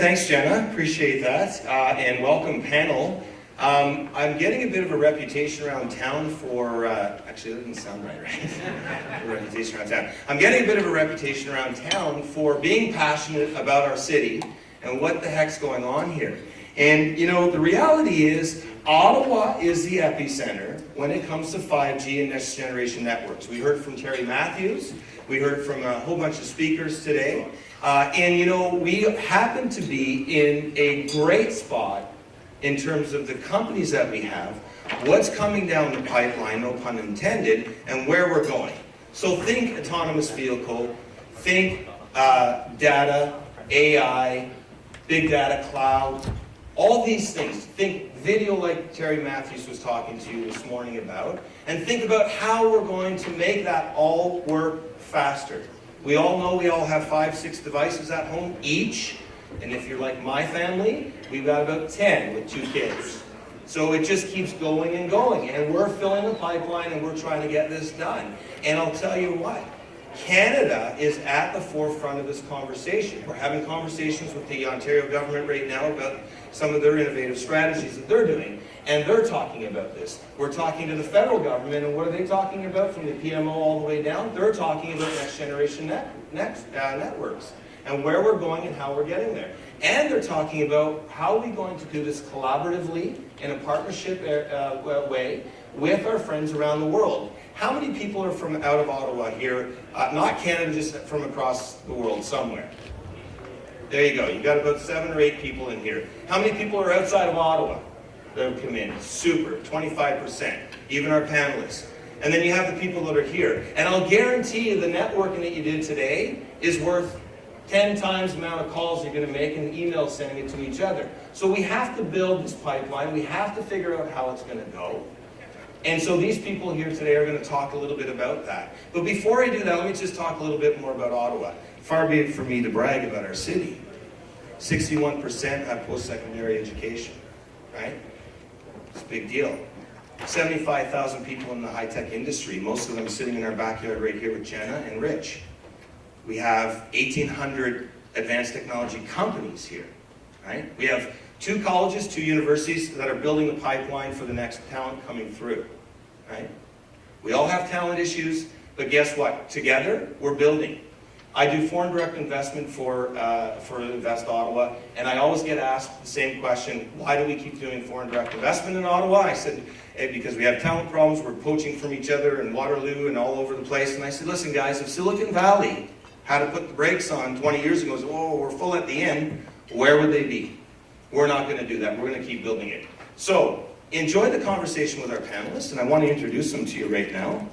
thanks Jenna, appreciate that, and welcome panel. I'm getting a bit of a reputation around town for, actually that didn't sound right? A reputation around town. I'm getting a bit of a reputation around town for being passionate about our city and what the heck's going on here. And you know, the reality is, Ottawa is the epicenter when it comes to 5G and next generation networks. We heard from Terry Matthews, we heard from a whole bunch of speakers today, and you know, we happen to be in a great spot in terms of the companies that we have, what's coming down the pipeline, no pun intended, and where we're going. So think autonomous vehicle, think data, AI, big data, cloud, all these things. Think video like Terry Matthews was talking to you this morning about, and think about how we're going to make that all work faster. We all know we all have 5, 6 devices at home each, and if you're like my family, we've got about 10 with 2 kids. So it just keeps going and going, and we're filling the pipeline and we're trying to get this done. And I'll tell you what, Canada is at the forefront of this conversation. We're having conversations with the Ontario government right now about some of their innovative strategies that they're doing, and they're talking about this. We're talking to the federal government, and what are they talking about from the PMO all the way down? They're talking about next generation networks, and where we're going and how we're getting there. And they're talking about how are we going to do this collaboratively in a partnership way with our friends around the world. How many people are from out of Ottawa here? Not Canada, just from across the world somewhere. There you go. You got about 7 or 8 people in here. How many people are outside of Ottawa that have come in? Super, 25%. Even our panelists. And then you have the people that are here. And I'll guarantee you the networking that you did today is worth 10 times the amount of calls you're going to make and emails sending it to each other. So we have to build this pipeline. We have to figure out how it's going to go. And so these people here today are going to talk a little bit about that. But before I do that, let me just talk a little bit more about Ottawa. Far be it for me to brag about our city. 61% have post-secondary education, right? It's a big deal. 75,000 people in the high-tech industry, most of them sitting in our backyard right here with Jenna and Ritch. We have 1,800 advanced technology companies here, right? We have 2 colleges, 2 universities that are building the pipeline for the next talent coming through, right? We all have talent issues, but guess what? Together, we're building. I do foreign direct investment for Invest Ottawa, and I always get asked the same question, why do we keep doing foreign direct investment in Ottawa? I said, because we have talent problems, we're poaching from each other in Waterloo and all over the place. And I said, listen guys, if Silicon Valley had to put the brakes on 20 years ago and said, oh, we're full at the end, where would they be? We're not going to do that. We're going to keep building it. So, enjoy the conversation with our panelists, and I want to introduce them to you right now.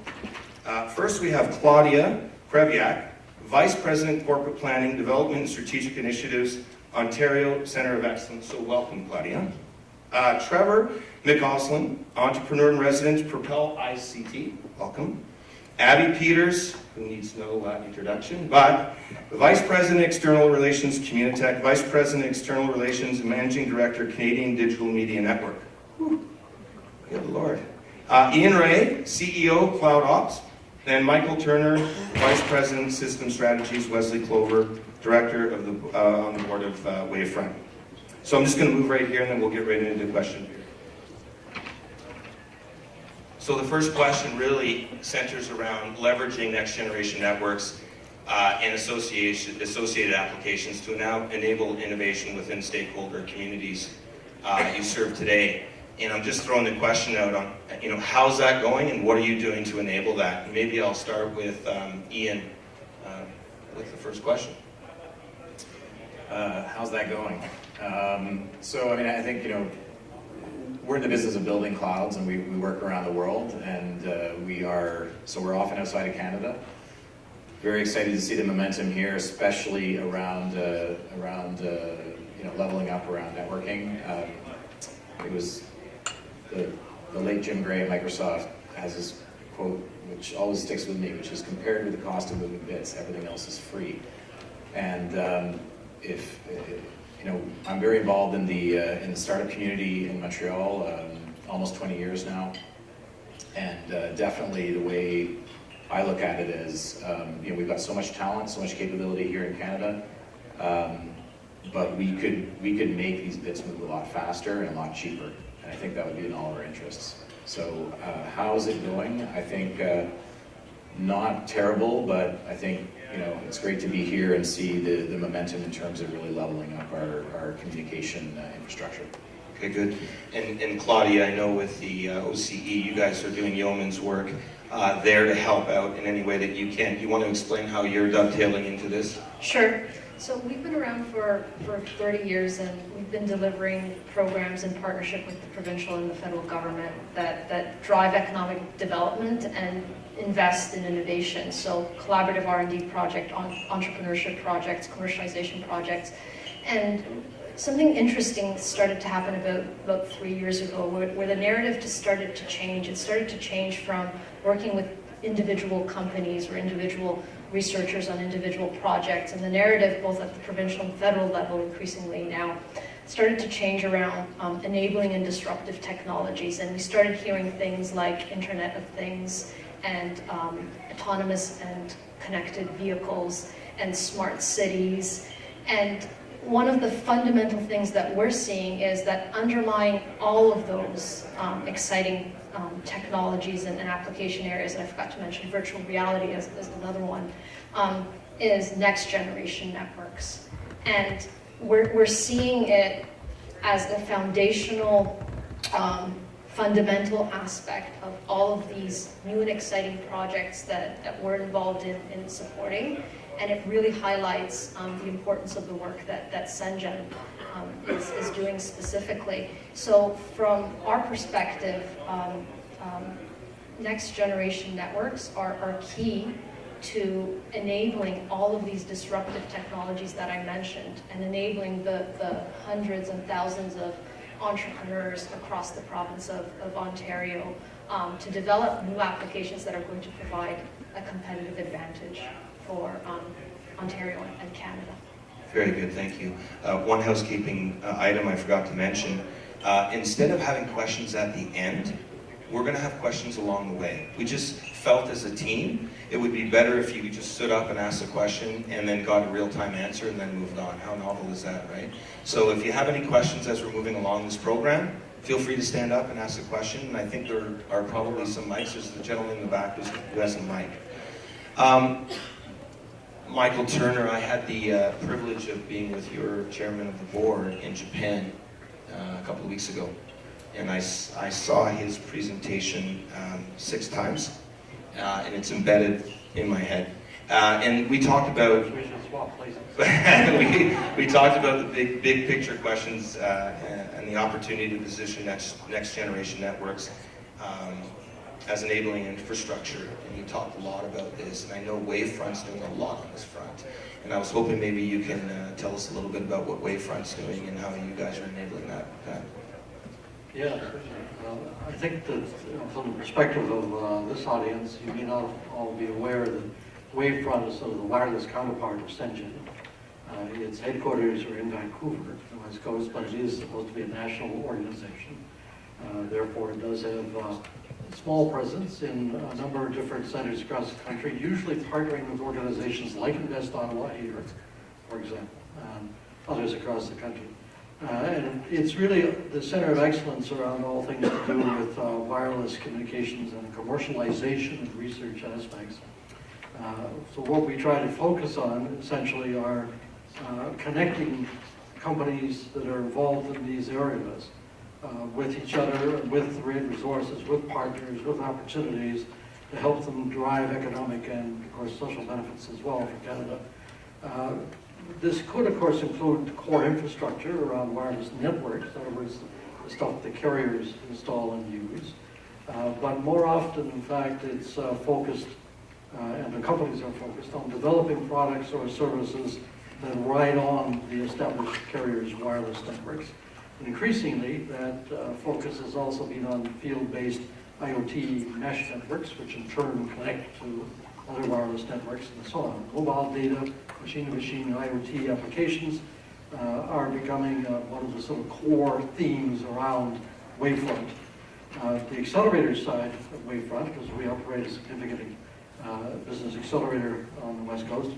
First, we have Claudia Krywiak, Vice President, Corporate Planning, Development and Strategic Initiatives, Ontario Centre of Excellence. So welcome, Claudia. Trevor MacAusland, Entrepreneur in Residence, Propel ICT. Welcome. Abby Peters, who needs no introduction, but Vice President, External Relations, Communitech, Vice President, External Relations, and Managing Director, Canadian Digital Media Network. Whew. Good Lord. Ian Ray, CEO, CloudOps, and Michael Turner, Vice President, System Strategies, Wesley Clover, Director of the, on the board of Wavefront. So I'm just going to move right here, and then we'll get right into the question. So the first question really centers around leveraging next generation networks and associated applications to now enable innovation within stakeholder communities you serve today. And I'm just throwing the question out on, how's that going and what are you doing to enable that? And maybe I'll start with Ian with the first question. How's that going? I think, we're in the business of building clouds, and we work around the world, and we're often outside of Canada. Very excited to see the momentum here, especially around leveling up around networking. It was the late Jim Gray at Microsoft has this quote, which always sticks with me, which is, compared with the cost of moving bits, everything else is free. And I'm very involved in the startup community in Montreal, almost 20 years now, and definitely the way I look at it is, we've got so much talent, so much capability here in Canada, but we could make these bits move a lot faster and a lot cheaper, and I think that would be in all our interests. So how is it going? I think not terrible, but I think it's great to be here and see the momentum in terms of really leveling up our communication infrastructure. Okay, good. And Claudia, I know with the OCE, you guys are doing yeoman's work there to help out in any way that you can. You want to explain how you're dovetailing into this? Sure. So we've been around for 30 years, and we've been delivering programs in partnership with the provincial and the federal government that drive economic development and invest in innovation. So collaborative R&D project, entrepreneurship projects, commercialization projects. And something interesting started to happen about 3 years ago where the narrative just started to change. It started to change from working with individual companies or individual researchers on individual projects, and the narrative both at the provincial and federal level increasingly now started to change around enabling and disruptive technologies, and we started hearing things like Internet of Things and autonomous and connected vehicles and smart cities. And one of the fundamental things that we're seeing is that underlying all of those exciting technologies and application areas, and I forgot to mention virtual reality as another one, is next generation networks. And we're seeing it as a foundational, fundamental aspect of all of these new and exciting projects that we're involved in supporting. And it really highlights the importance of the work that CENGN is doing specifically. So from our perspective, next generation networks are key to enabling all of these disruptive technologies that I mentioned, and enabling the hundreds and thousands of entrepreneurs across the province of Ontario to develop new applications that are going to provide a competitive advantage for Ontario and Canada. Very good, thank you. One housekeeping item I forgot to mention. Instead of having questions at the end, we're going to have questions along the way. We just felt as a team, it would be better if you just stood up and asked a question and then got a real-time answer and then moved on. How novel is that, right? So if you have any questions as we're moving along this program, feel free to stand up and ask a question. And I think there are probably some mics. There's the gentleman in the back who has a mic. Michael Turner, I had the privilege of being with your chairman of the board in Japan a couple of weeks ago. And I saw his presentation 6 times, and it's embedded in my head. And we talked about We should swap places. we talked about the big picture questions and the opportunity to position next generation networks as enabling infrastructure. And you talked a lot about this, and I know Wavefront's doing a lot on this front. And I was hoping maybe you can tell us a little bit about what Wavefront's doing and how you guys are enabling that. Yeah, I think that from the perspective of this audience, you may not all be aware that Wavefront is sort of the wireless counterpart of CENGN. Its headquarters are in Vancouver, the West Coast, but it is supposed to be a national organization. Therefore, it does have a small presence in a number of different centers across the country, usually partnering with organizations like Invest Ottawa here, for example, others across the country. And it's really the center of excellence around all things to do with wireless communications and commercialization of research aspects. So what we try to focus on essentially are connecting companies that are involved in these areas with each other, with thrid resources, with partners, with opportunities to help them drive economic and, of course, social benefits as well for Canada. This could, of course, include core infrastructure around wireless networks, in other words, the stuff the carriers install and use. But more often, in fact, it's focused, and the companies are focused on developing products or services that ride on the established carriers' wireless networks. And increasingly, that focus has also been on field-based IoT mesh networks, which in turn connect to other wireless networks and so on. Mobile data, machine-to-machine IoT applications are becoming one of the sort of core themes around Wavefront. The accelerator side of Wavefront, because we operate a significant business accelerator on the West Coast,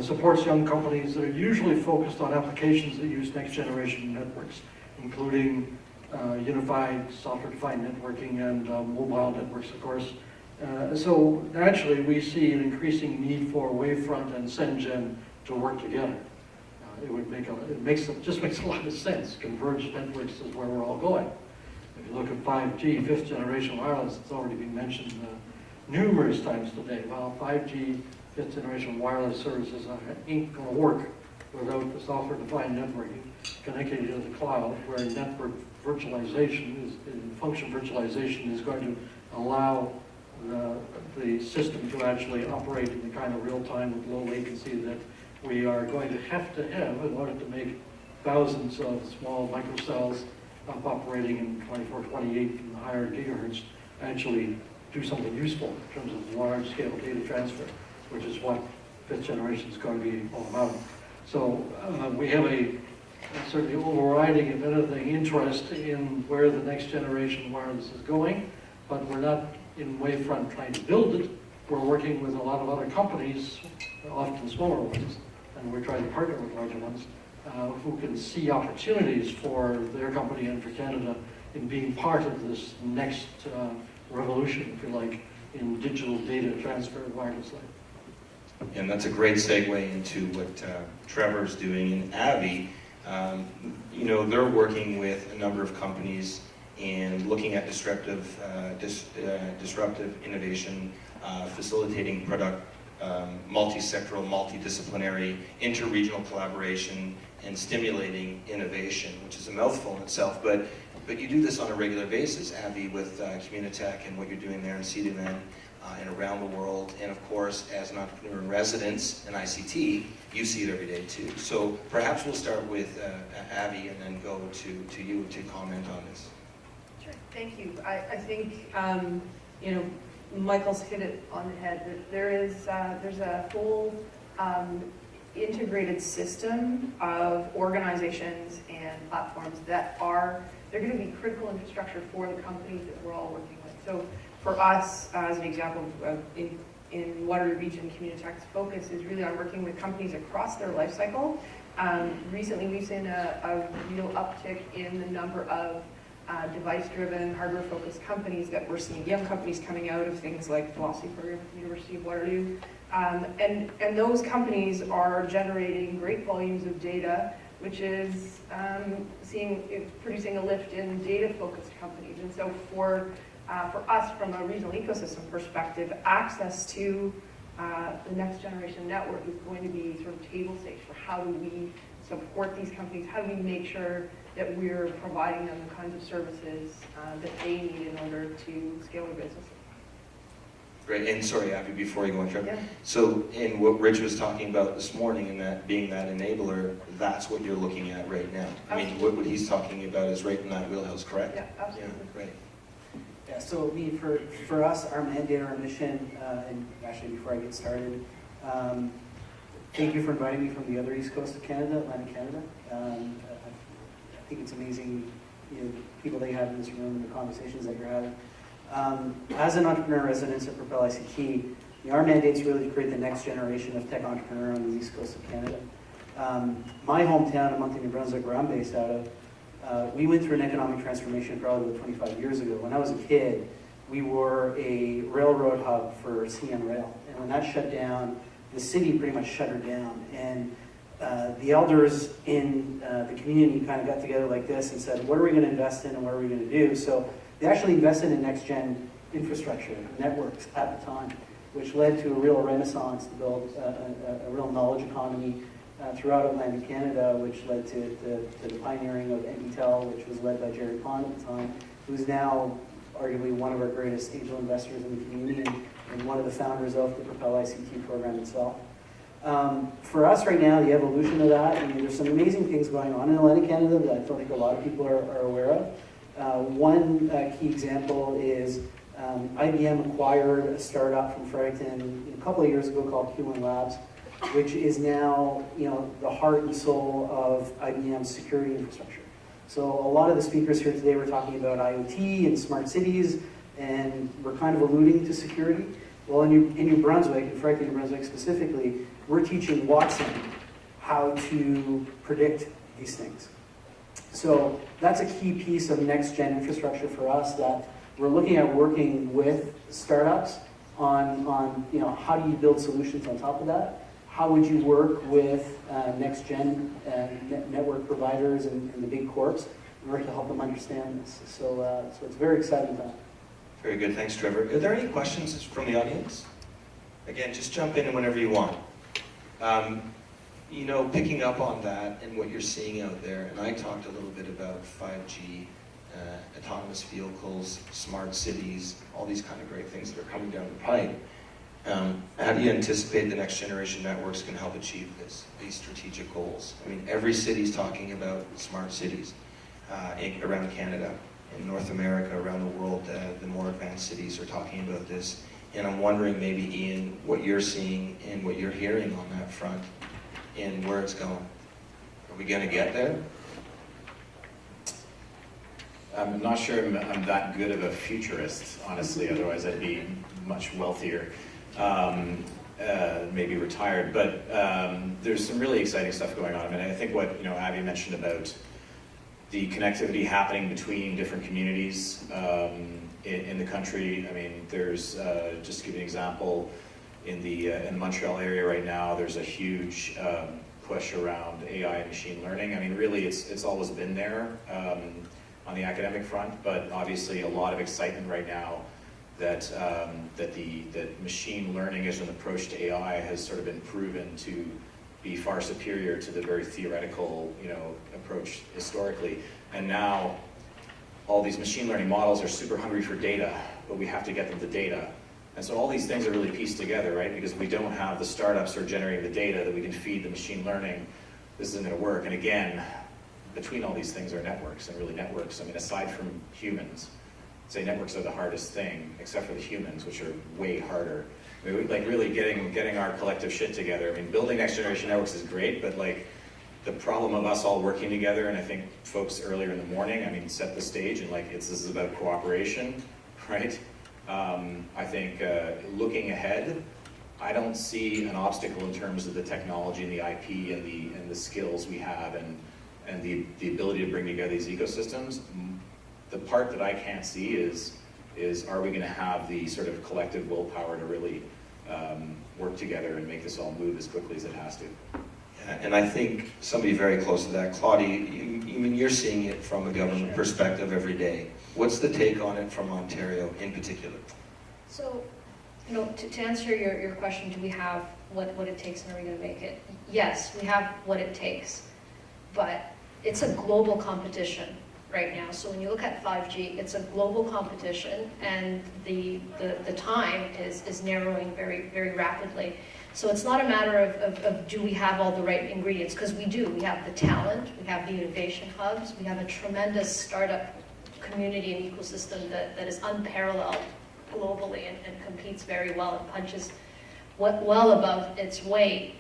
supports young companies that are usually focused on applications that use next generation networks, including unified software-defined networking and mobile networks, of course. So naturally, we see an increasing need for Wavefront and CENGN to work together. It just makes a lot of sense. Converged networks is where we're all going. If you look at 5G, fifth generation wireless, it's already been mentioned numerous times today. Well, 5G, fifth generation wireless services ain't going to work without the software-defined networking connected to the cloud, where network virtualization function virtualization is going to allow the system to actually operate in the kind of real time with low latency that we are going to have in order to make thousands of small microcells operating in 24, 28 and higher gigahertz actually do something useful in terms of large-scale data transfer, which is what fifth generation is going to be all about. So we have a certainly overriding, if anything, interest in where the next generation wireless is going, but we're not in Wavefront trying to build it. We're working with a lot of other companies, often smaller ones, and we're trying to partner with larger ones who can see opportunities for their company and for Canada in being part of this next revolution, if you like, in digital data transfer wirelessly. And that's a great segue into what Trevor's doing in Avvey. You know, they're working with a number of companies and looking at disruptive innovation, facilitating product, multi-sectoral, multidisciplinary, inter-regional collaboration, and stimulating innovation, which is a mouthful in itself, but you do this on a regular basis, Avvey, with Communitech and what you're doing there in CDMN and around the world, and of course, as an entrepreneur in residence in ICT, you see it every day too. So perhaps we'll start with Avvey and then go to you to comment on this. Sure, thank you. I think, you know, Michael's hit it on the head. There's a whole integrated system of organizations and platforms that they're going to be critical infrastructure for the companies that we're all working with. So for us, as an example, in Waterloo Region, Communitech's focus is really on working with companies across their life cycle. Recently, we've seen a real uptick in the number of device-driven, hardware-focused companies that we're seeing, young companies coming out of things like the Velocity program at the University of Waterloo. And those companies are generating great volumes of data, which is producing a lift in data-focused companies. And so for us, from a regional ecosystem perspective, access to the next generation network is going to be sort of table stakes for how do we support these companies, how do we make sure that we're providing them the kinds of services that they need in order to scale their business. Great, and sorry, Avvey, before you go on, Trevor. Yeah. So in what Ritch was talking about this morning, and that being that enabler, that's what you're looking at right now. I mean, what he's talking about is right in that wheelhouse, correct? Yeah, absolutely. Yeah, great. Yeah, so I mean, for us, our mandate, our mission, and actually before I get started, thank you for inviting me from the other east coast of Canada, Atlantic Canada. I think it's amazing, you know, people that you have in this room and the conversations that you're having. As an entrepreneur resident at Propel ICT, you know, our mandate is really to create the next generation of tech entrepreneur on the east coast of Canada. My hometown of Moncton, New Brunswick, where I'm based out of, we went through an economic transformation probably about 25 years ago. When I was a kid, we were a railroad hub for CN Rail. And when that shut down, the city pretty much shut her down. And the elders in the community kind of got together like this and said, what are we going to invest in and what are we going to do? So they actually invested in next-gen infrastructure, networks at the time, which led to a real renaissance to build a real knowledge economy throughout Atlantic Canada, which led to the pioneering of Mitel, which was led by Jerry Pond at the time, who's now arguably one of our greatest angel investors in the community and one of the founders of the Propel ICT program itself. For us right now, the evolution of that, I mean, there's some amazing things going on in Atlantic Canada that I don't think a lot of people are aware of. One key example is IBM acquired a startup from Fredericton a couple of years ago called Q1 Labs, which is now, you know, the heart and soul of IBM's security infrastructure. So a lot of the speakers here today were talking about IoT and smart cities, and we're kind of alluding to security. Well, in New Brunswick, and frankly New Brunswick specifically, we're teaching Watson how to predict these things. So that's a key piece of next-gen infrastructure for us that we're looking at working with startups on how do you build solutions on top of that? How would you work with next-gen network providers and the big corps in order to help them understand this? So it's very exciting time. Very good, thanks Trevor. Are there any questions from the audience? Again, just jump in whenever you want. Picking up on that and what you're seeing out there, and I talked a little bit about 5G, autonomous vehicles, smart cities, all these kind of great things that are coming down the pipe. How do you anticipate the next generation networks can help achieve these strategic goals? I mean, every city's talking about smart cities around Canada, in North America, around the world. The more advanced cities are talking about this. And I'm wondering maybe, Ian, what you're seeing and what you're hearing on that front and where it's going. Are we going to get there? I'm not sure I'm that good of a futurist, honestly, otherwise I'd be much wealthier, maybe retired, but there's some really exciting stuff going on. I mean, I think what Avvey mentioned about the connectivity happening between different communities in the country. I mean, there's, just to give you an example, in the Montreal area right now, there's a huge push around AI and machine learning. I mean, really, it's always been there on the academic front, but obviously a lot of excitement right now that that machine learning as an approach to AI has sort of been proven to be far superior to the very theoretical, approach historically. And now all these machine learning models are super hungry for data, but we have to get them the data. And so all these things are really pieced together, right? Because we don't have the startups who are generating the data that we can feed the machine learning. This isn't going to work. And again, between all these things are networks, and really networks, I mean, aside from humans, I'd say networks are the hardest thing, except for the humans, which are way harder. I mean, like really getting our collective shit together. I mean, building next generation networks is great, but like the problem of us all working together, and I think folks earlier in the morning, I mean, set the stage, and like this is about cooperation, right? I think looking ahead, I don't see an obstacle in terms of the technology and the IP and the skills we have and the ability to bring together these ecosystems. The part that I can't see is are we going to have the sort of collective willpower to really work together and make this all move as quickly as it has to? Yeah, and I think somebody very close to that, Claudia, you're seeing it from a government perspective every day. What's the take on it from Ontario in particular? So, to answer your question, do we have what it takes and are we going to make it? Yes, we have what it takes, but it's a global competition right now. So when you look at 5G, it's a global competition, and the time is narrowing very, very rapidly. So it's not a matter of do we have all the right ingredients, because we do. We have the talent, we have the innovation hubs, we have a tremendous startup community and ecosystem that is unparalleled globally and competes very well and punches well above its weight.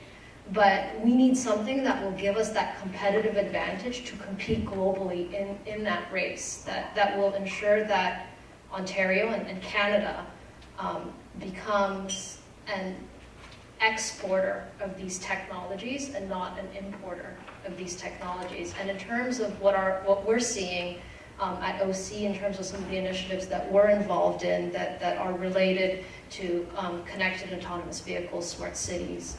But we need something that will give us that competitive advantage to compete globally in that race, that will ensure that Ontario and Canada becomes an exporter of these technologies and not an importer of these technologies. And in terms of what we're seeing at OC, in terms of some of the initiatives that we're involved in that are related to connected autonomous vehicles, smart cities,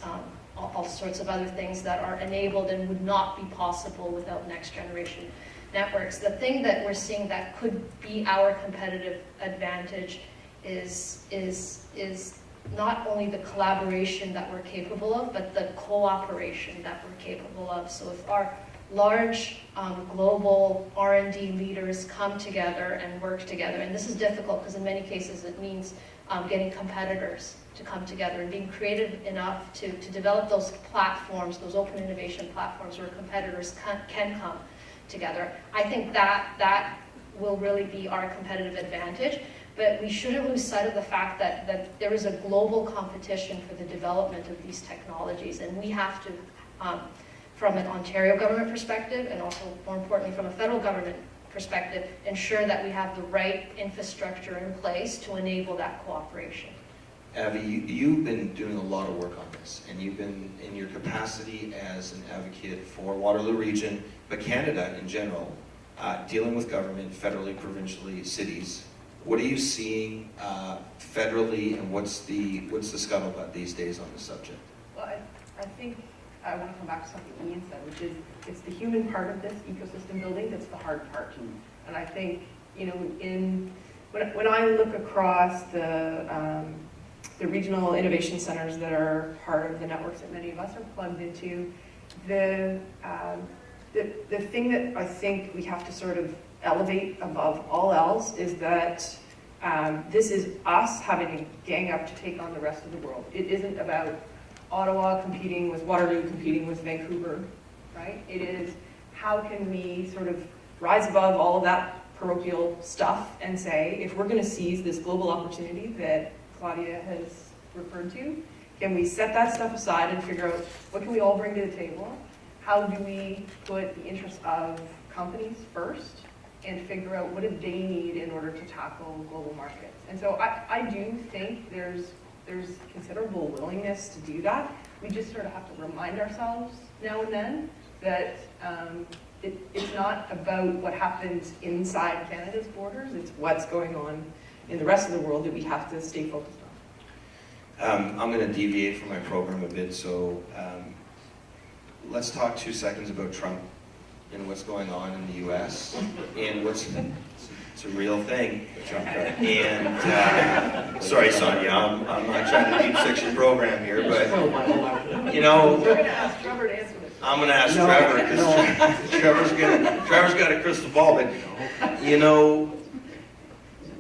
all sorts of other things that are enabled and would not be possible without next generation networks. The thing that we're seeing that could be our competitive advantage is not only the collaboration that we're capable of, but the cooperation that we're capable of. So if our large global R&D leaders come together and work together, and this is difficult because in many cases it means getting competitors to come together and being creative enough to develop those platforms, those open innovation platforms where competitors can come together. I think that will really be our competitive advantage, but we shouldn't lose sight of the fact that there is a global competition for the development of these technologies, and we have to, from an Ontario government perspective, and also more importantly from a federal government perspective, ensure that we have the right infrastructure in place to enable that cooperation. Avvey, you've been doing a lot of work on this, and you've been in your capacity as an advocate for Waterloo Region, but Canada in general, dealing with government, federally, provincially, cities. What are you seeing federally, and what's the scuttlebutt these days on the subject? Well, I think I want to come back to something Ian said, which is it's the human part of this ecosystem building that's the hard part. And I think, you know, when I look across the regional innovation centers that are part of the networks that many of us are plugged into, the thing that I think we have to sort of elevate above all else is that this is us having to gang up to take on the rest of the world. It isn't about Ottawa competing with Waterloo, competing with Vancouver, right? It is how can we sort of rise above all of that parochial stuff and say, if we're going to seize this global opportunity that Claudia has referred to, can we set that stuff aside and figure out what can we all bring to the table? How do we put the interests of companies first and figure out what do they need in order to tackle global markets? And so I do think there's considerable willingness to do that. We just sort of have to remind ourselves now and then that it's not about what happens inside Canada's borders, it's what's going on in the rest of the world that we have to stay focused on. I'm going to deviate from my program a bit, so let's talk 2 seconds about Trump and what's going on in the U.S. and it's a real thing. And sorry, Sonia, I'm not trying to deep section program here, but you know, We're going to ask Trevor to answer this. I'm going to ask Trevor because Trevor's got a crystal ball. But you know,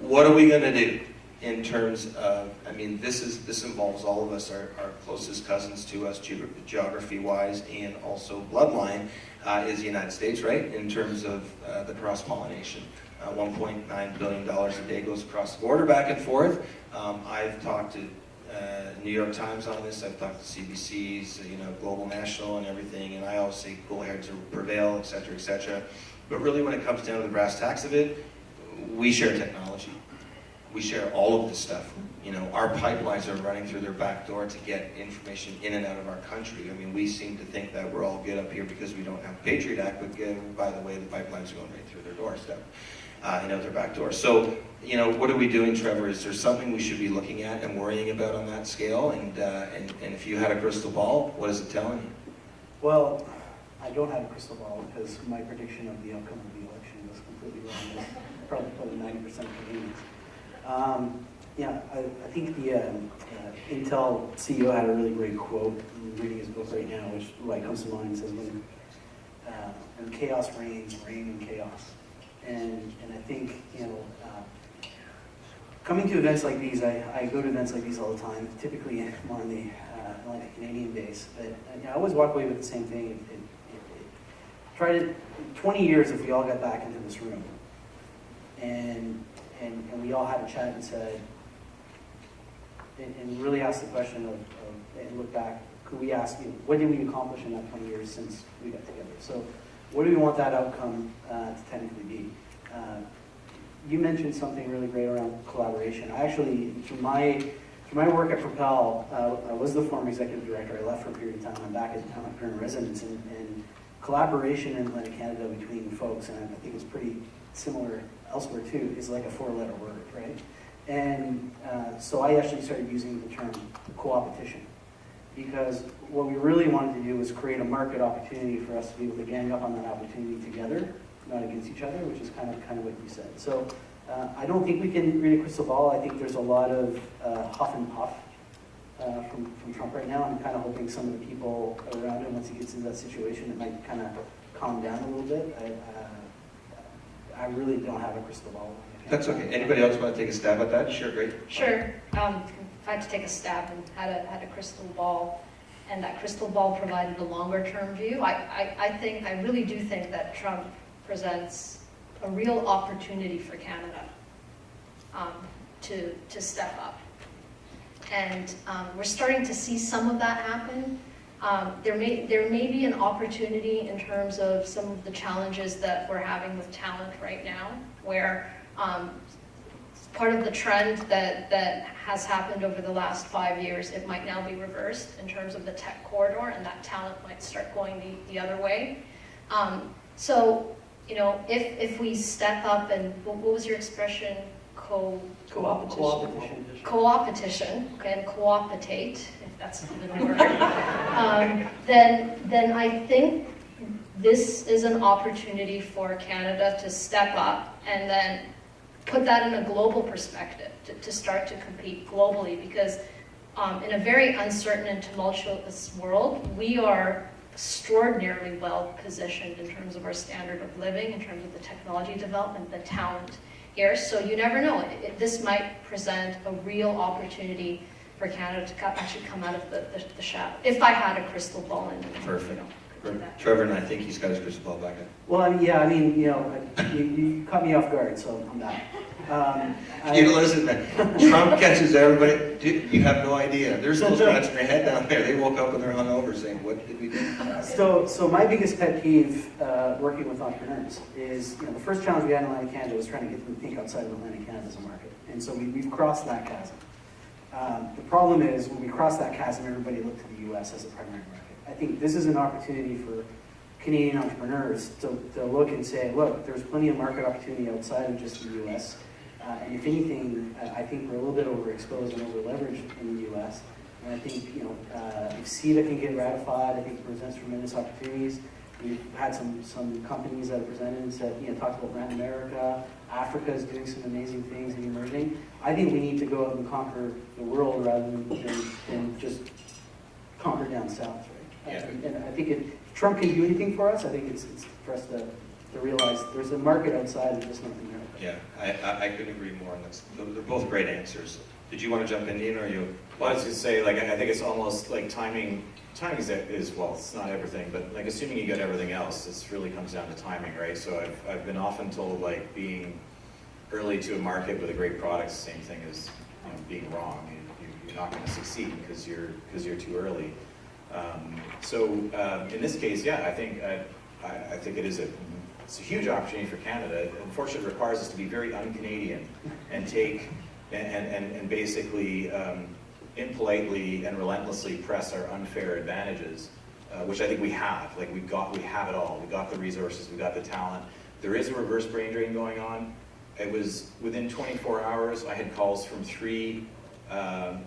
what are we going to do in terms of? I mean, this involves all of us, our closest cousins to us, geography-wise, and also bloodline is the United States, right? In terms of the cross-pollination. $1.9 billion a day goes across the border back and forth. I've talked to New York Times on this. I've talked to CBC's, you know, Global National and everything, and I always say cool hair to prevail, et cetera, et cetera. But really, when it comes down to the brass tacks of it, we share technology. We share all of this stuff. You know, our pipelines are running through their back door to get information in and out of our country. I mean, we seem to think that we're all good up here because we don't have the Patriot Act, but by the way, the pipelines are going right through their doorstep. And out their back door. So, you know, what are we doing, Trevor? Is there something we should be looking at and worrying about on that scale? And if you had a crystal ball, what is it telling you? Well, I don't have a crystal ball because my prediction of the outcome of the election was completely wrong. Probably 90% of Canadians. Yeah, I think the Intel CEO had a really great quote. I'm reading his book right now, which comes to mind. It says, when chaos reigns, reign in chaos. And I think, you know, coming to events like these, I go to events like these all the time, typically more on the Atlantic Canadian base, but you know, I always walk away with the same thing. Try to, 20 years if we all got back into this room and we all had a chat and said, and really asked the question of and look back, could we ask, you know, what did we accomplish in that 20 years since we got together? So what do we want that outcome to technically be? You mentioned something really great around collaboration. I actually, through my work at Propel, I was the former executive director. I left for a period of time. I'm back as my current residence, and collaboration in Atlantic Canada between folks, and I think it's pretty similar elsewhere too, is like a 4-letter word, right? And so I actually started using the term co-opetition, because what we really wanted to do was create a market opportunity for us to be able to gang up on that opportunity together, not against each other, which is kind of what you said. So I don't think we can read a crystal ball. I think there's a lot of huff and puff from Trump right now. I'm kind of hoping some of the people around him, once he gets into that situation, it might kind of calm down a little bit. I really don't have a crystal ball. That's okay. Anybody else want to take a stab at that? Sure, great. Sure. If I had to take a stab and had a crystal ball, and that crystal ball provided a longer term view, I really do think that Trump presents a real opportunity for Canada to step up. And we're starting to see some of that happen. There may be an opportunity in terms of some of the challenges that we're having with talent right now, where part of the trend that has happened over the last 5 years. It might now be reversed in terms of the tech corridor, and that talent might start going the other way. So, you know, if we step up and, what was your expression? Co-opetition. Co-opetition, okay, and co-opitate, if that's even a word, then I think this is an opportunity for Canada to step up and then put that in a global perspective, to start to compete globally, because in a very uncertain and tumultuous world, we are extraordinarily well positioned in terms of our standard of living, in terms of the technology development, the talent here. So you never know. This might present a real opportunity for Canada to actually come out of the shadow. If I had a crystal ball and Perfect. you know, could do that. Trevor, and I think he's got his crystal ball back in. Well, I mean, you know, you caught me off guard, so I'm back. You listen, man. Trump catches everybody. Dude, you have no idea. They're still scratching their head down there. They woke up and they're hungover saying, what did we do? So my biggest pet peeve working with entrepreneurs is, you know, the first challenge we had in Atlantic Canada was trying to get them to think outside of Atlantic Canada as a market. And so we've crossed that chasm. The problem is when we cross that chasm, everybody looked to the US as a primary market. I think this is an opportunity for Canadian entrepreneurs to look and say, look, there's plenty of market opportunity outside of just the US. And if anything, I think we're a little bit overexposed and over-leveraged in the US. And I think, you know, if CETA can get ratified, I think it presents tremendous opportunities. We've had some companies that have presented and said, you know, talked about Latin America. Africa is doing some amazing things and emerging. I think we need to go out and conquer the world rather than just conquer down south, right? Yeah. And I think if Trump can do anything for us, I think it's for us to realize there's a market outside of just North America. Yeah, I couldn't agree more. And they're both great answers. Did you want to jump in, Ian, or you? Well, I was just say, like, I think it's almost like timing. Timing is well, it's not everything, but like assuming you get everything else, this really comes down to timing, right? So I've been often told, like, being early to a market with a great product, is the same thing as, you know, being wrong. You're not going to succeed because you're too early. In this case, yeah, I think it is it's a huge opportunity for Canada. Unfortunately, it requires us to be very un-Canadian and take and basically impolitely and relentlessly press our unfair advantages, which I think we have. Like we have it all. We got the resources, we got the talent. There is a reverse brain drain going on. It was within 24 hours. I had calls from three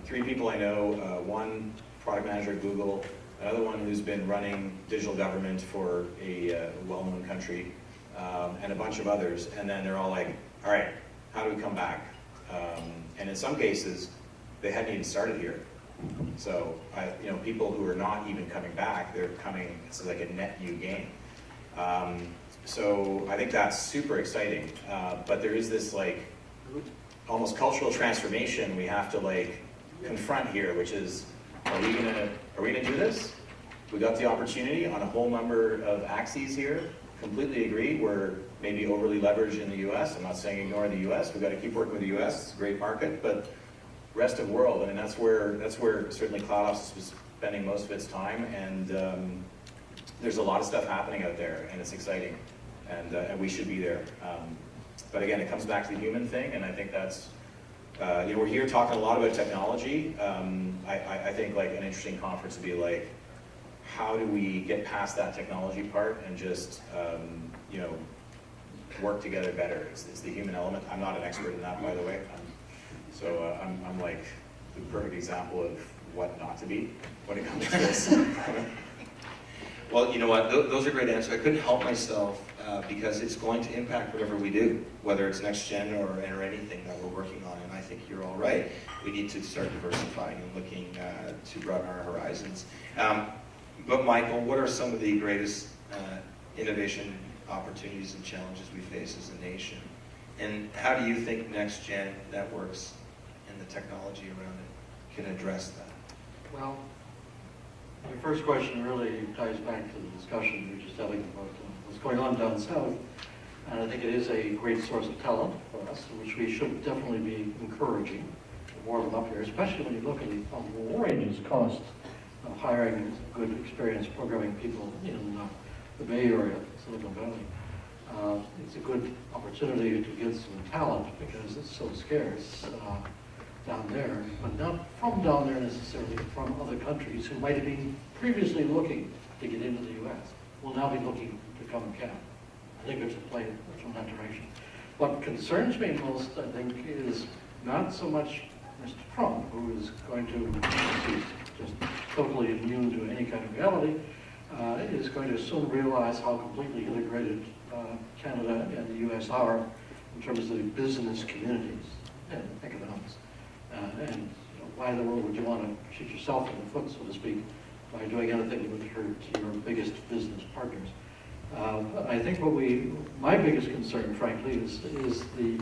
people I know. One product manager at Google, another one who's been running digital government for a well-known country, and a bunch of others. And then they're all like, all right, how do we come back? And in some cases, they hadn't even started here. So, people who are not even coming back, they're coming, it's like a net new game. So I think that's super exciting. But there is this like almost cultural transformation we have to like confront here, which is, are we gonna do this? We got the opportunity on a whole number of axes here. Completely agree. We're maybe overly leveraged in the U.S. I'm not saying ignore the U.S. We've got to keep working with the U.S. It's a great market, but rest of world, I mean, that's where certainly CloudOps is spending most of its time, and there's a lot of stuff happening out there, and it's exciting, and we should be there. But again, it comes back to the human thing, and I think that's, we're here talking a lot about technology. I think like an interesting conference would be like, how do we get past that technology part and just, work together better? It's the human element. I'm not an expert in that, by the way. I'm like the perfect example of what not to be when it comes to this. Well, you know what? Those are great answers. I couldn't help myself because it's going to impact whatever we do, whether it's next gen or anything that we're working on. And I think you're all right. We need to start diversifying and looking to broaden our horizons. But Michael, what are some of the greatest innovation opportunities and challenges we face as a nation? And how do you think next gen networks and the technology around it can address that? Well, your first question really ties back to the discussion we were just having about what's going on down south. And I think it is a great source of talent for us, which we should definitely be encouraging. More of them up here, especially when you look at the ranges cost of hiring good, experienced programming people in the Bay Area, Silicon Valley. It's a good opportunity to get some talent because it's so scarce down there, but not from down there necessarily, from other countries who might have been previously looking to get into the U.S. will now be looking to come and camp. I think there's a play from that direction. What concerns me most, I think, is not so much Mr. Trump, who is going to, he's just totally immune to any kind of reality, is going to soon realize how completely integrated Canada and the U.S. are in terms of the business communities and economics. And you know, why in the world would you want to shoot yourself in the foot, so to speak, by doing anything with your biggest business partners? I think my biggest concern, frankly, is the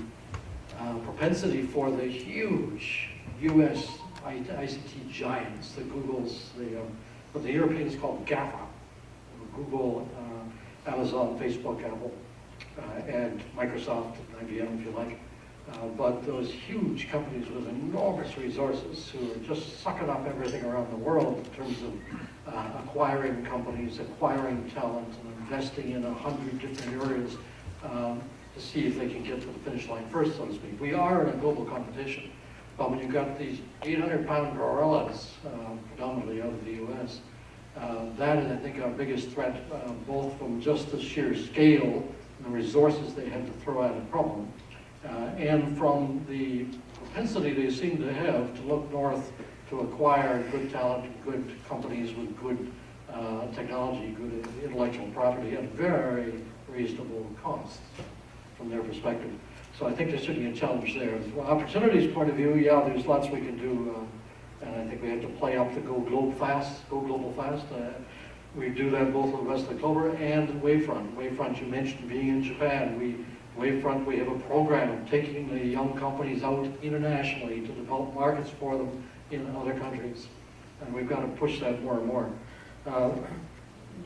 propensity for the huge U.S. ICT giants, the Googles, what the Europeans call GAFA, Google, Amazon, Facebook, Apple, and Microsoft, and IBM, if you like. But those huge companies with enormous resources who are just sucking up everything around the world in terms of acquiring companies, acquiring talent, and investing in 100 different areas to see if they can get to the finish line first, so to speak. We are in a global competition, but when you've got these 800-pound gorillas, predominantly out of the U.S., that is, I think, our biggest threat, both from just the sheer scale and the resources they have to throw at a problem, and from the propensity they seem to have to look north to acquire good talent, good companies with good technology, good intellectual property at very reasonable costs from their perspective. So I think there's certainly a challenge there. From opportunities point of view, yeah, there's lots we can do, and I think we have to play up to go global fast. We do that both with Wesley, Clover, and Wavefront. Wavefront, you mentioned being in Japan. Wavefront, we have a program of taking the young companies out internationally to develop markets for them in other countries. And we've got to push that more and more.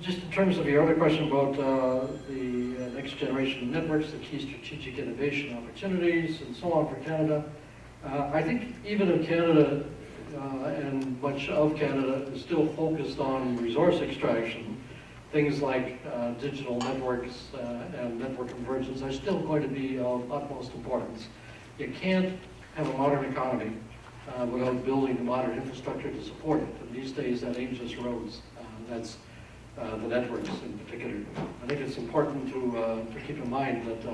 Just in terms of your other question about the next generation networks, the key strategic innovation opportunities, and so on for Canada, I think even if Canada and much of Canada is still focused on resource extraction, things like digital networks and network convergence are still going to be of utmost importance. You can't have a modern economy without building the modern infrastructure to support it. And these days that ain't just roads, that's the networks in particular. I think it's important to keep in mind that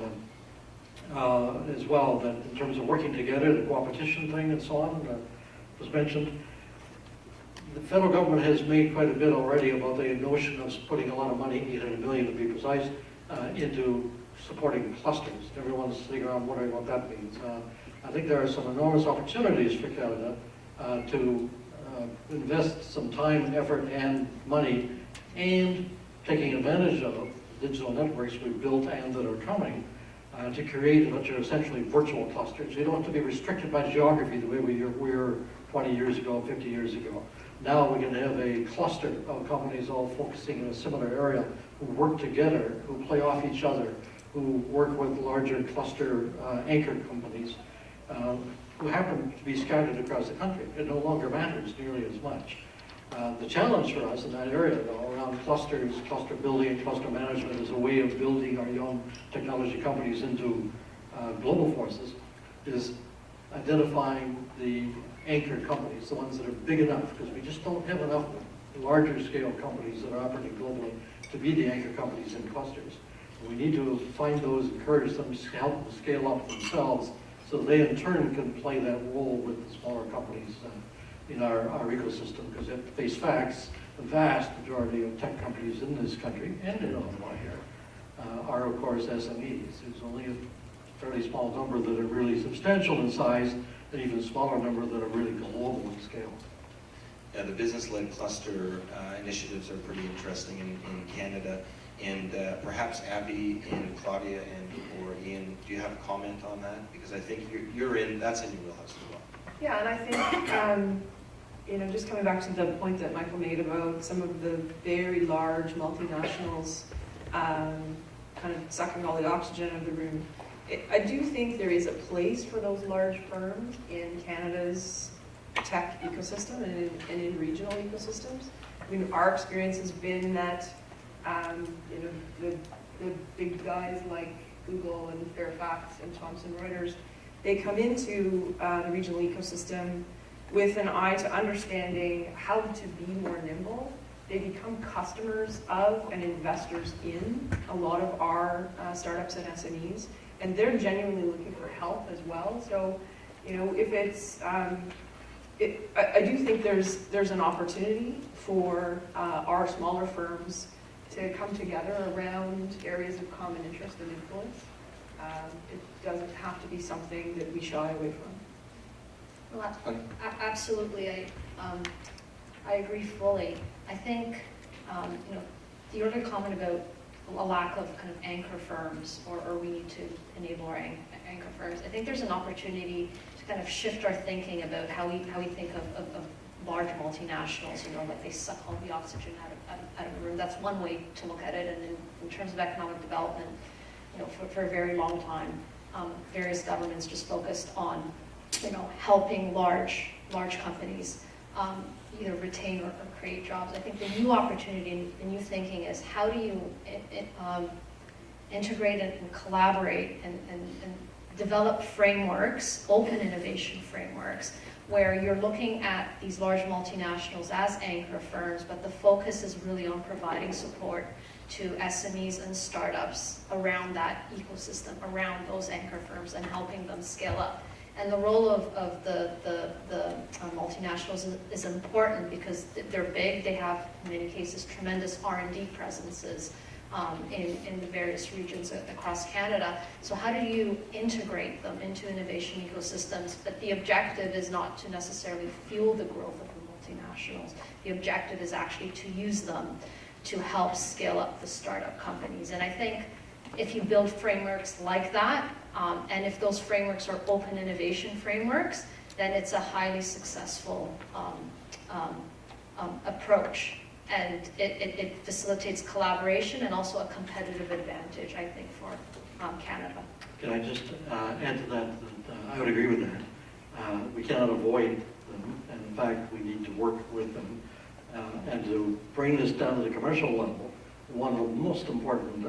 as well, that in terms of working together, the co-opetition thing and so on was mentioned. The federal government has made quite a bit already about the notion of putting a lot of money, 800 million to be precise, into supporting clusters. Everyone's sitting around wondering what that means. I think there are some enormous opportunities for Canada to invest some time, effort, and money, and taking advantage of digital networks we've built and that are coming, to create what are essentially virtual clusters. You don't have to be restricted by geography the way we were 20 years ago, 50 years ago. Now we can have a cluster of companies all focusing in a similar area who work together, who play off each other, who work with larger cluster anchor companies who happen to be scattered across the country. It no longer matters nearly as much. The challenge for us in that area, though, around clusters, cluster building, and cluster management as a way of building our young technology companies into global forces, is identifying the anchor companies, the ones that are big enough, because we just don't have enough larger scale companies that are operating globally to be the anchor companies in clusters. We need to find those, encourage them, help them scale up themselves, so they in turn can play that role with the smaller companies in our ecosystem, because at face facts, the vast majority of tech companies in this country, and in Ottawa here, are of course SMEs. There's only a fairly small number that are really substantial in size, and even smaller number that are really global in scale. Yeah, the business-led cluster initiatives are pretty interesting in Canada. And perhaps Avvey and Claudia or Ian, do you have a comment on that? Because I think that's in your wheelhouse as well. Yeah, and I think, just coming back to the point that Michael made about some of the very large multinationals kind of sucking all the oxygen out of the room, I do think there is a place for those large firms in Canada's tech ecosystem and in regional ecosystems. I mean, our experience has been that, the big guys like Google and Fairfax and Thomson Reuters, they come into the regional ecosystem with an eye to understanding how to be more nimble. They become customers of and investors in a lot of our startups and SMEs, and they're genuinely looking for help as well. So, you know, if it's, I do think there's an opportunity for our smaller firms to come together around areas of common interest and influence. It doesn't have to be something that we shy away from. Well, absolutely, I agree fully. I think, you know, the earlier comment about a lack of kind of anchor firms, or we need to enable our anchor firms. I think there's an opportunity to kind of shift our thinking about how we think of large multinationals, you know, like they suck all the oxygen out of the room. That's one way to look at it. And in terms of economic development, you know, for a very long time, various governments just focused on, you know, helping large companies either retain or create jobs. I think the new opportunity, the new thinking is how do you integrate and collaborate and develop frameworks, open innovation frameworks, where you're looking at these large multinationals as anchor firms, but the focus is really on providing support to SMEs and startups around that ecosystem, around those anchor firms, and helping them scale up. And the role of the multinationals is important because they're big. They have, in many cases, tremendous R&D presences in the various regions across Canada. So how do you integrate them into innovation ecosystems? But the objective is not to necessarily fuel the growth of the multinationals. The objective is actually to use them to help scale up the startup companies. And I think if you build frameworks like that, and if those frameworks are open innovation frameworks, then it's a highly successful approach. And it facilitates collaboration and also a competitive advantage, I think, for Canada. Can I just add to that? I would agree with that. We cannot avoid them, and in fact, we need to work with them. And to bring this down to the commercial level, one of the most important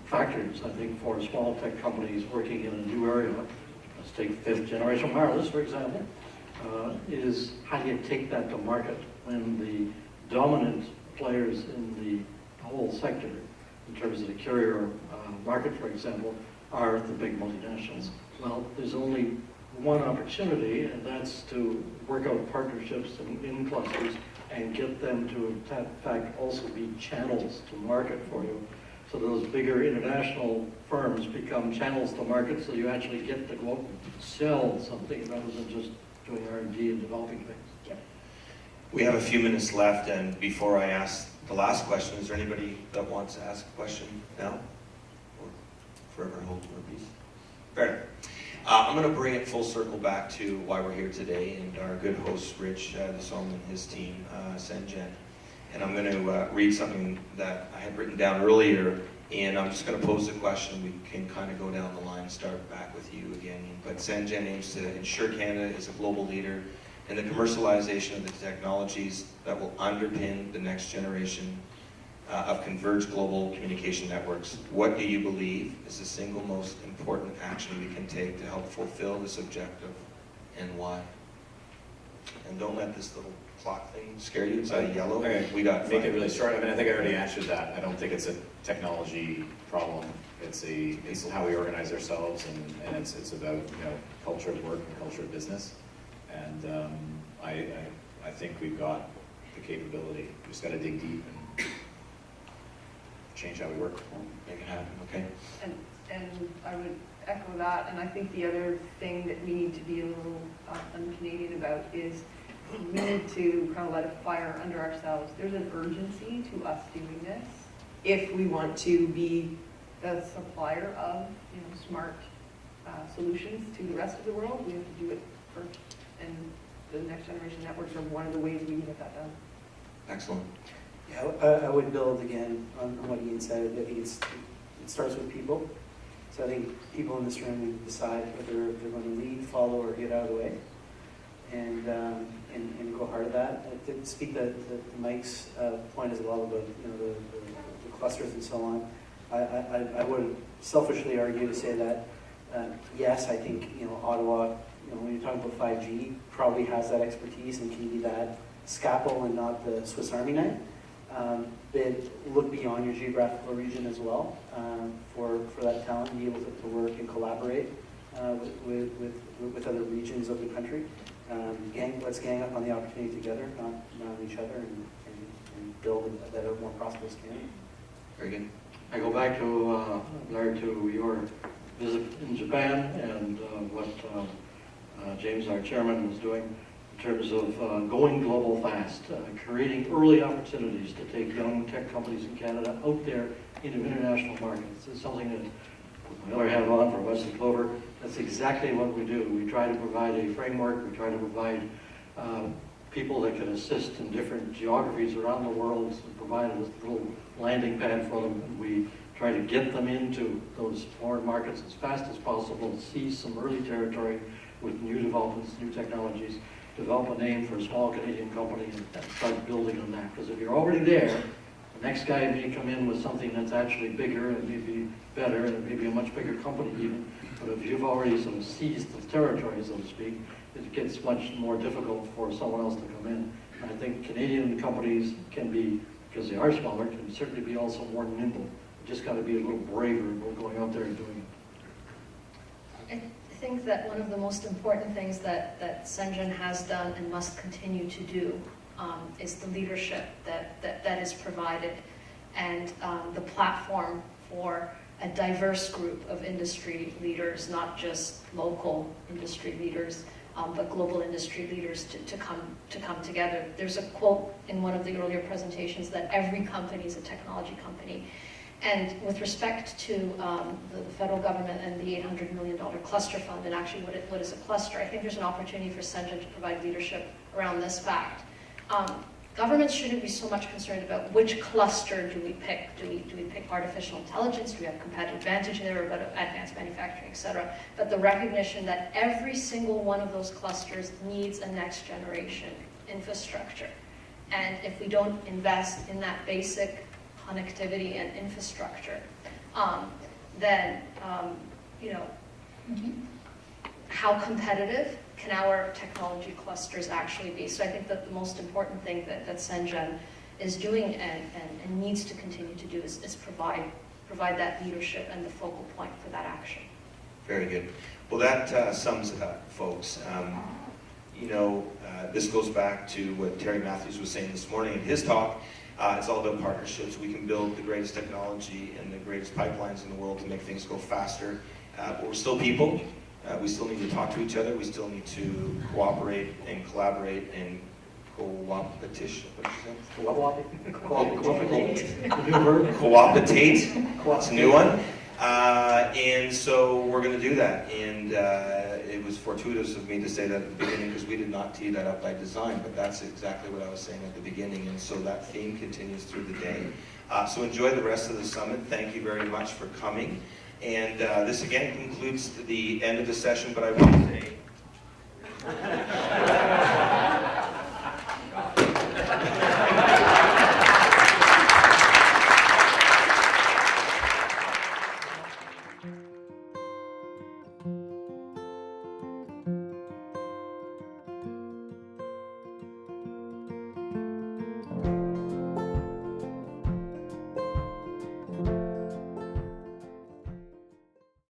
factors, I think, for small tech companies working in a new area, let's take fifth generation wireless, for example, is how do you take that to market when the dominant players in the whole sector, in terms of the carrier market, for example, are the big multinationals. Well, there's only one opportunity, and that's to work out partnerships in clusters and get them to, in fact, also be channels to market for you. So those bigger international firms become channels to market, so you actually get to go out and sell something rather than just doing R&D and developing things. Yep. We have a few minutes left, and before I ask the last question, is there anybody that wants to ask a question now? Or forever hold your peace? Fair enough. I'm going to bring it full circle back to why we're here today, and our good host, Ritch, Dusome, and his team, CENGN. And I'm going to read something that I had written down earlier, and I'm just going to pose the question. We can kind of go down the line, start back with you again. But CENGN aims to ensure Canada is a global leader in the commercialization of the technologies that will underpin the next generation of converged global communication networks. What do you believe is the single most important action we can take to help fulfill this objective, and why? And don't let this little clock thing scare you. It's yellow. Okay. We got Make it really short. I mean, I think I already answered that. I don't think it's a technology problem. It's how we organize ourselves, and it's about, you know, culture of work and culture of business. And I think we've got the capability. We just got to dig deep and change how we work. Make it happen. Okay. And I would echo that, and I think the other thing that we need to be a little un-Canadian about is we need to kind of let a fire under ourselves. There's an urgency to us doing this if we want to be the supplier of, you know, smart solutions to the rest of the world. We have to do it first, and the next generation networks are one of the ways we can get that done. Excellent. Yeah, I would build again on what Ian said. I think it starts with people. So I think people in this room decide whether they're going to lead, follow, or get out of the way, and go hard at that. To speak to Mike's point as well about, you know, the clusters and so on. I would selfishly argue to say that, yes, I think, Ottawa, when you're talking about 5G, probably has that expertise and can be that scalpel and not the Swiss Army knife. But look beyond your geographical region as well for that talent and be able to work and collaborate with other regions of the country. Let's gang up on the opportunity together, not on each other, and build a better, more prosperous Canada. Very good. I go back to, Blair, to your visit in Japan and what James, our chairman, was doing in terms of going global fast, creating early opportunities to take young tech companies in Canada out there into international markets. It's something that we already have on for Wesley Clover. That's exactly what we do. We try to provide a framework. We try to provide people that can assist in different geographies around the world, and provide a little landing pad for them. And we try to get them into those foreign markets as fast as possible, seize some early territory with new developments, new technologies, develop a name for a small Canadian company, and start building on that. Because if you're already there, the next guy may come in with something that's actually bigger and maybe better and maybe a much bigger company even. But if you've already sort of seized the territory, so to speak, it gets much more difficult for someone else to come in. And I think Canadian companies can be, because they are smaller, can certainly be also more nimble. You just got to be a little braver about going out there and doing it. I think that one of the most important things that CENGN has done and must continue to do is the leadership that is provided and the platform for a diverse group of industry leaders, not just local industry leaders, but global industry leaders to come together. There's a quote in one of the earlier presentations that every company is a technology company. And with respect to the federal government and the $800 million cluster fund, and actually what is a cluster, I think there's an opportunity for CENGN to provide leadership around this fact. Governments shouldn't be so much concerned about which cluster do we pick. Do we pick artificial intelligence? Do we have competitive advantage there about advanced manufacturing, et cetera? But the recognition that every single one of those clusters needs a next generation infrastructure. And if we don't invest in that basic connectivity and infrastructure, then how competitive can our technology clusters actually be? So I think that the most important thing that CENGN is doing and needs to continue to do is provide that leadership and the focal point for that action. Very good. Well, that sums it up, folks. This goes back to what Terry Matthews was saying this morning in his talk. It's all about partnerships. We can build the greatest technology and the greatest pipelines in the world to make things go faster. But we're still people. We still need to talk to each other. We still need to cooperate and collaborate and co-opetition. What did you say? Co-opitate. That's a new one. And so we're going to do that. And it was fortuitous of me to say that at the beginning because we did not tee that up by design, but that's exactly what I was saying at the beginning. And so that theme continues through the day. So enjoy the rest of the summit. Thank you very much for coming. And this again concludes the end of the session, but I want to say